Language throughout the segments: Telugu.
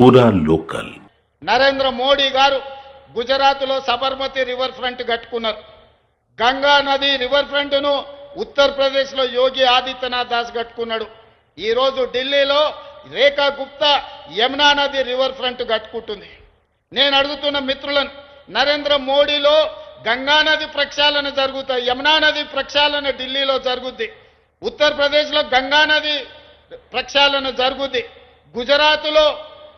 పూరా లోకల్. నరేంద్ర మోడీ గారు గుజరాత్లో సబర్మతి రివర్ ఫ్రంట్ కట్టుకున్నారు. గంగా నది రివర్ ఫ్రంట్ను ఉత్తరప్రదేశ్లో యోగి ఆదిత్యనాథ్ దాస్ కట్టుకున్నాడు. ఈరోజు ఢిల్లీలో రేఖా గుప్తా యమునా నది రివర్ ఫ్రంట్ కట్టుకుంటుంది. నేను అడుగుతున్న మిత్రులను, నరేంద్ర మోడీలో గంగా నది ప్రక్షాళన జరుగుతాయి, యమునా నది ప్రక్షాళన ఢిల్లీలో జరుగుద్ది, ఉత్తరప్రదేశ్లో గంగా నది ప్రక్షాళన జరుగుద్ది, గుజరాత్లో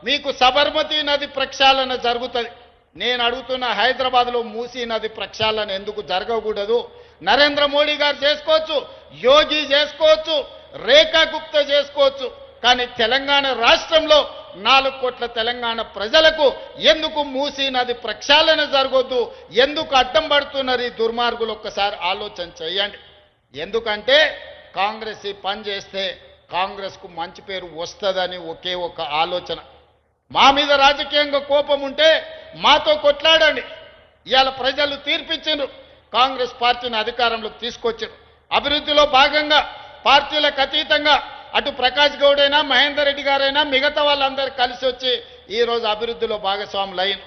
మీకు సబర్మతి నది ప్రక్షాళన జరుగుతుంది. నేను అడుగుతున్న హైదరాబాద్లో మూసీ నది ప్రక్షాళన ఎందుకు జరగకూడదు? నరేంద్ర మోడీ గారు చేసుకోవచ్చు, యోగి చేసుకోవచ్చు, రేఖా గుప్తా చేసుకోవచ్చు, కానీ తెలంగాణ రాష్ట్రంలో 4 కోట్ల తెలంగాణ ప్రజలకు ఎందుకు మూసీ నది ప్రక్షాళన జరగొద్దు? ఎందుకు అడ్డం పడుతున్నారు ఈ దుర్మార్గులు? ఒక్కసారి ఆలోచన చేయండి. ఎందుకంటే కాంగ్రెస్ ఈ పని చేస్తే కాంగ్రెస్కు మంచి పేరు వస్తుందని ఒకే ఒక ఆలోచన. మా మీద రాజకీయంగా కోపం ఉంటే మాతో కొట్లాడండి. ఇవాళ ప్రజలు తీర్పిచ్చిండ్రు, కాంగ్రెస్ పార్టీని అధికారంలోకి తీసుకొచ్చారు. అభివృద్ధిలో భాగంగా పార్టీలకు అతీతంగా అటు ప్రకాష్ గౌడ్ అయినా మహేందర్ రెడ్డి గారైనా మిగతా వాళ్ళందరూ కలిసి వచ్చి ఈరోజు అభివృద్ధిలో భాగస్వాములు అయ్యారు.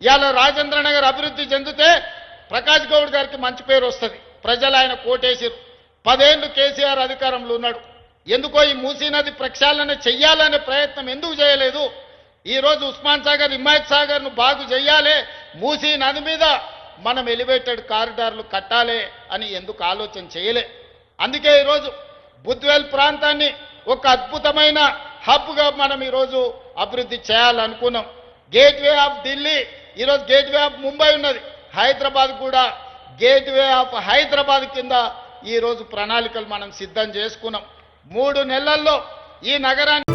ఇవాళ రాజేంద్ర నగర్ అభివృద్ధి చెందితే ప్రకాష్ గౌడ్ గారికి మంచి పేరు వస్తుంది. ప్రజలు ఆయన కోటేశారు. 10 ఏళ్ళు కేసీఆర్ అధికారంలో ఉన్నాడు. ఎందుకో ఈ మూసీ నది ప్రక్షాళన చెయ్యాలనే ప్రయత్నం ఎందుకు చేయలేదు? ఈరోజు ఉస్మాన్ సాగర్, హిమాయత్ సాగర్ను బాగు చేయాలి, మూసీ నది మీద మనం ఎలివేటెడ్ కారిడార్లు కట్టాలి అని ఎందుకు ఆలోచన చేయలే? అందుకే ఈరోజు బుద్వేల్ ప్రాంతాన్ని ఒక అద్భుతమైన హబ్గా మనం ఈరోజు అభివృద్ధి చేయాలనుకున్నాం. గేట్వే ఆఫ్ ఢిల్లీ, ఈరోజు గేట్వే ఆఫ్ ముంబై ఉన్నది, హైదరాబాద్ కూడా గేట్వే ఆఫ్ హైదరాబాద్ కింద ఈరోజు ప్రణాళికలు మనం సిద్ధం చేసుకున్నాం. 3 నెలల్లో ఈ నగరాన్ని